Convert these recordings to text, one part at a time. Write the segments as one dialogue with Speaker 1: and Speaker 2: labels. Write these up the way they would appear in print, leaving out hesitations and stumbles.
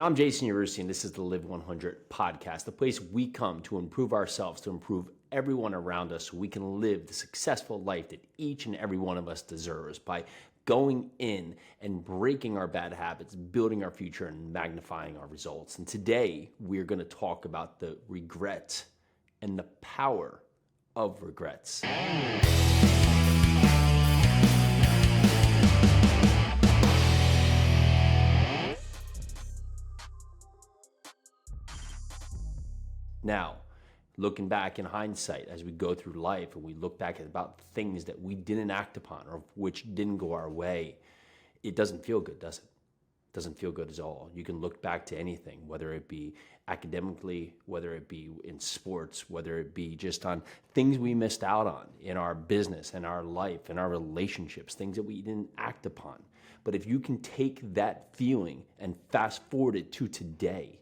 Speaker 1: I'm Jason Yarusi, and this is the Live 100 podcast, the place we come to improve ourselves, to improve everyone around us so we can live the successful life that each and every one of us deserves by going in and breaking our bad habits, building our future, and magnifying our results. And today, we're going to talk about the regret and the power of regrets. Now, looking back in hindsight as we go through life and we look back at about things that we didn't act upon or which didn't go our way, it doesn't feel good, does it? It doesn't feel good at all. You can look back to anything, whether it be academically, whether it be in sports, whether it be just on things we missed out on in our business and our life and our relationships, things that we didn't act upon. But if you can take that feeling and fast forward it to today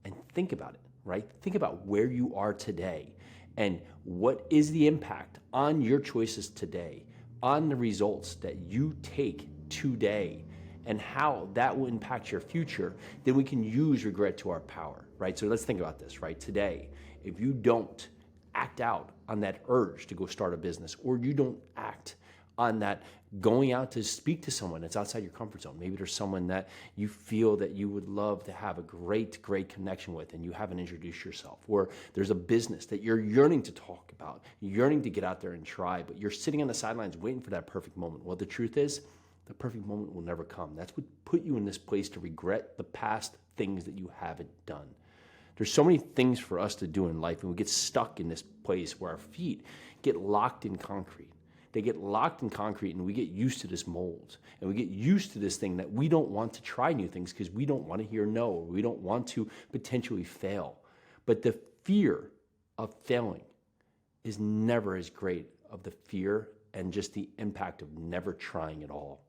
Speaker 1: and think about it, right? Think about where you are today and what is the impact on your choices today, on the results that you take today, and how that will impact your future. Then we can use regret to our power, right? So let's think about this, right? Today, if you don't act out on that urge to go start a business, or you don't act on that going out to speak to someone that's outside your comfort zone. Maybe there's someone that you feel that you would love to have a great connection with and you haven't introduced yourself. Or there's a business that you're yearning to talk about, yearning to get out there and try, but you're sitting on the sidelines waiting for that perfect moment. Well, the truth is, the perfect moment will never come. That's what put you in this place to regret the past things that you haven't done. There's so many things for us to do in life, and we get stuck in this place where our feet get locked in concrete. They get locked in concrete, and we get used to this mold. And we get used to this thing that we don't want to try new things because we don't want to hear no, or we don't want to potentially fail. But the fear of failing is never as great of the fear and just the impact of never trying at all.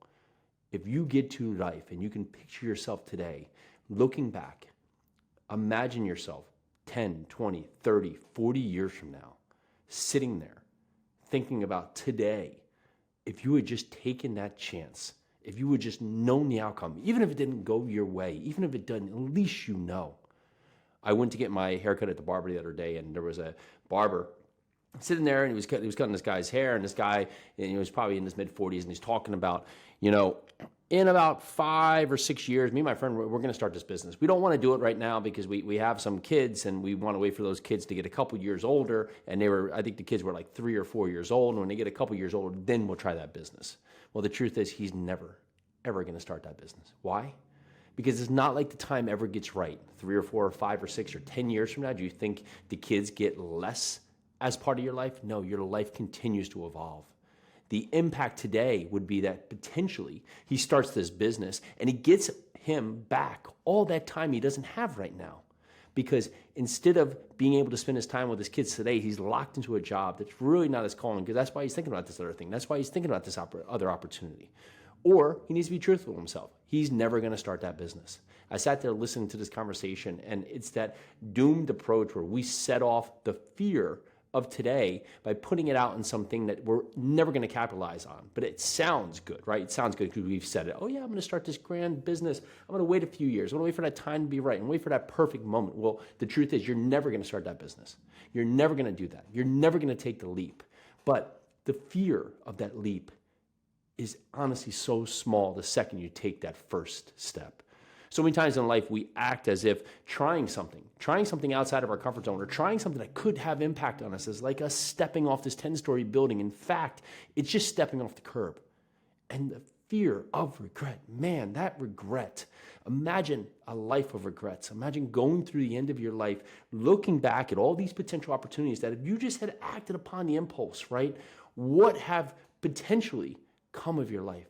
Speaker 1: If you get to life and you can picture yourself today, looking back, imagine yourself 10, 20, 30, 40 years from now, sitting there, thinking about today, if you had just taken that chance, if you had just known the outcome, even if it didn't go your way, even if it doesn't, at least you know. I went to get my haircut at the barber the other day, and there was a barber sitting there, and he was cutting this guy's hair, and this guy, and he was probably in his mid-40s, and he's talking about, in about 5 or 6 years, me and my friend, we're going to start this business. We don't want to do it right now because we have some kids, and we want to wait for those kids to get a couple years older. And I think the kids were like 3 or 4 years old. And when they get a couple years older, then we'll try that business. Well, the truth is he's never, ever going to start that business. Why? Because it's not like the time ever gets right. 3 or 4 or 5 or 6 or 10 years from now, do you think the kids get less as part of your life? No, your life continues to evolve. The impact today would be that potentially he starts this business and he gets him back all that time he doesn't have right now. Because instead of being able to spend his time with his kids today, he's locked into a job that's really not his calling, because that's why he's thinking about this other thing. That's why he's thinking about this other opportunity. Or he needs to be truthful with himself. He's never going to start that business. I sat there listening to this conversation, and it's that doomed approach where we set off the fear of today by putting it out in something that we're never going to capitalize on. But it sounds good, right? It sounds good because we've said it. Oh yeah, I'm going to start this grand business. I'm going to wait a few years. I'm going to wait for that time to be right and wait for that perfect moment. Well, the truth is you're never going to start that business. You're never going to do that. You're never going to take the leap. But the fear of that leap is honestly so small the second you take that first step. So many times in life, we act as if trying something outside of our comfort zone, or trying something that could have impact on us is like us stepping off this 10-story building. In fact, it's just stepping off the curb. And the fear of regret, man, that regret. Imagine a life of regrets. Imagine going through the end of your life, looking back at all these potential opportunities that if you just had acted upon the impulse, right, what have potentially come of your life.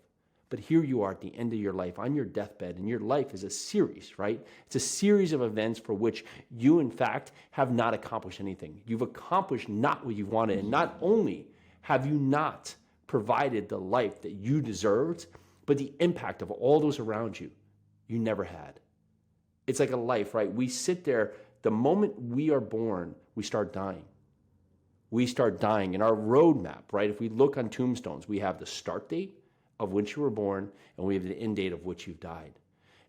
Speaker 1: But here you are at the end of your life, on your deathbed, and your life is a series, right? It's a series of events for which you, in fact, have not accomplished anything. You've accomplished not what you wanted, and not only have you not provided the life that you deserved, but the impact of all those around you, you never had. It's like a life, right? We sit there, the moment we are born, we start dying. We start dying. In our roadmap, right? If we look on tombstones, we have the start date of which you were born, and we have the end date of which you've died.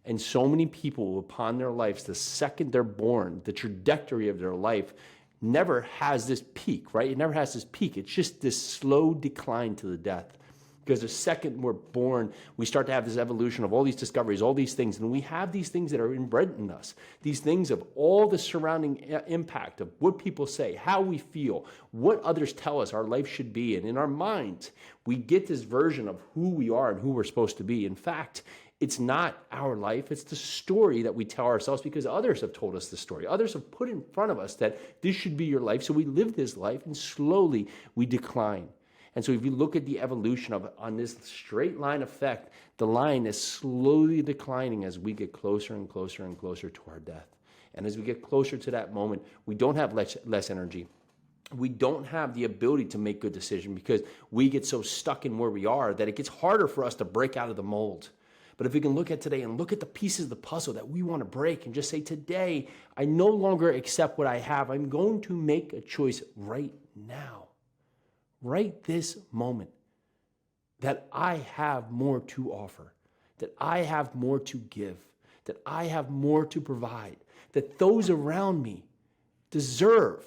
Speaker 1: And so many people upon their lives, the second they're born, the trajectory of their life never has this peak, right? It never has this peak. It's just this slow decline to the death. Because the second we're born, we start to have this evolution of all these discoveries, all these things. And we have these things that are inbred in us, these things of all the surrounding impact of what people say, how we feel, what others tell us our life should be. And in our minds, we get this version of who we are and who we're supposed to be. In fact, it's not our life. It's the story that we tell ourselves because others have told us the story. Others have put in front of us that this should be your life. So we live this life and slowly we decline. And so if you look at the evolution of on this straight line effect, the line is slowly declining as we get closer and closer and closer to our death. And as we get closer to that moment, we don't have less energy. We don't have the ability to make good decisions because we get so stuck in where we are that it gets harder for us to break out of the mold. But if we can look at today and look at the pieces of the puzzle that we want to break and just say, today, I no longer accept what I have. I'm going to make a choice right now, right this moment, that I have more to offer, that I have more to give, that I have more to provide, that those around me deserve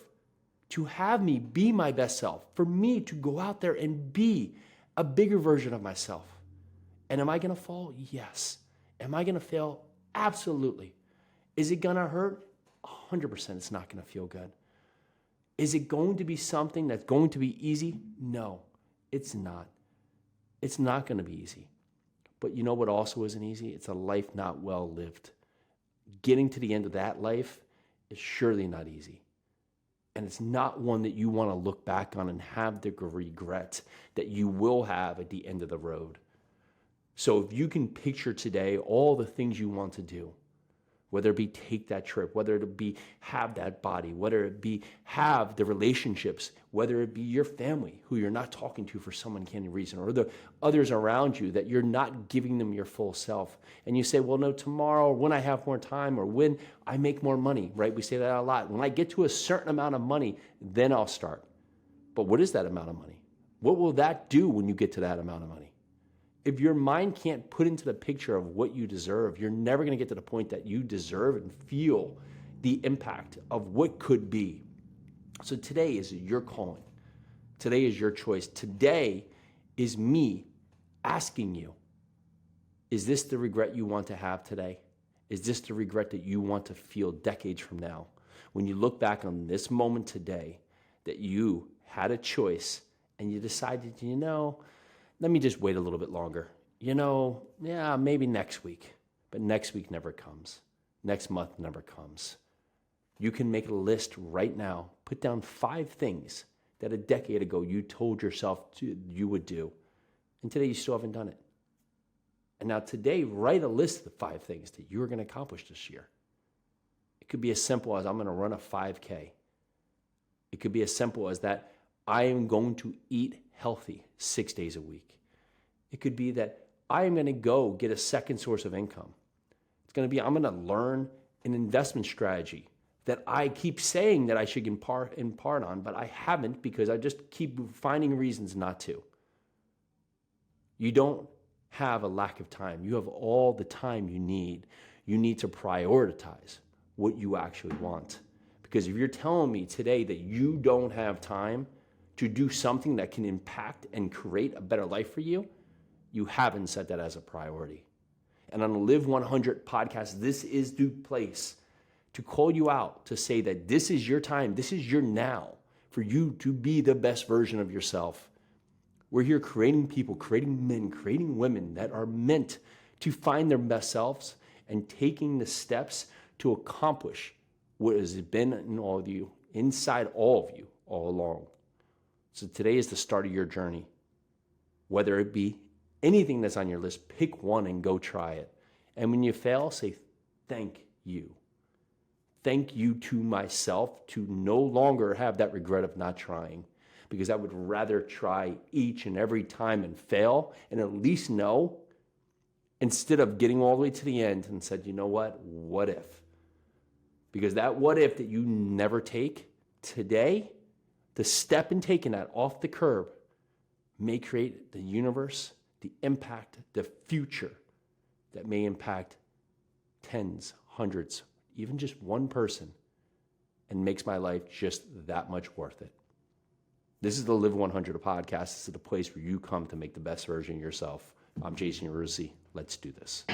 Speaker 1: to have me be my best self, for me to go out there and be a bigger version of myself. And am I going to fall? Yes. Am I going to fail? Absolutely. Is it going to hurt? 100% it's not going to feel good. Is it going to be something that's going to be easy? No, it's not. It's not going to be easy. But you know what also isn't easy? It's a life not well lived. Getting to the end of that life is surely not easy. And it's not one that you want to look back on and have the regret that you will have at the end of the road. So if you can picture today all the things you want to do, whether it be take that trip, whether it be have that body, whether it be have the relationships, whether it be your family who you're not talking to for some uncanny reason, or the others around you that you're not giving them your full self. And you say, well, no, tomorrow, when I have more time, or when I make more money, right? We say that a lot. When I get to a certain amount of money, then I'll start. But what is that amount of money? What will that do when you get to that amount of money? If your mind can't put into the picture of what you deserve, you're never going to get to the point that you deserve and feel the impact of what could be. So today is your calling. Today is your choice. Today is me asking you, is this the regret you want to have today? Is this the regret that you want to feel decades from now? When you look back on this moment today, that you had a choice and you decided, let me just wait a little bit longer. Maybe next week. But next week never comes. Next month never comes. You can make a list right now. Put down 5 things that a decade ago you told yourself you would do. And today you still haven't done it. And now today, write a list of the 5 things that you're going to accomplish this year. It could be as simple as I'm going to run a 5K. It could be as simple as that I am going to eat healthy 6 days a week. It could be that I am going to go get a second source of income. It's going to be I'm going to learn an investment strategy that I keep saying that I should impart on, but I haven't because I just keep finding reasons not to. You don't have a lack of time. You have all the time you need. You need to prioritize what you actually want. Because if you're telling me today that you don't have time to do something that can impact and create a better life for you, you haven't set that as a priority. And on the Live 100 podcast, this is the place to call you out, to say that this is your time, this is your now, for you to be the best version of yourself. We're here creating people, creating men, creating women that are meant to find their best selves and taking the steps to accomplish what has been in all of you, inside all of you, all along. So today is the start of your journey. Whether it be anything that's on your list, pick one and go try it. And when you fail, say, thank you. Thank you to myself to no longer have that regret of not trying, because I would rather try each and every time and fail and at least know, instead of getting all the way to the end and said, you know what if? Because that what if that you never take today, the step in taking that off the curb may create the universe, the impact, the future that may impact tens, hundreds, even just one person, and makes my life just that much worth it. This is the Live 100 podcast. This is the place where you come to make the best version of yourself. I'm Jason Yarusi. Let's do this.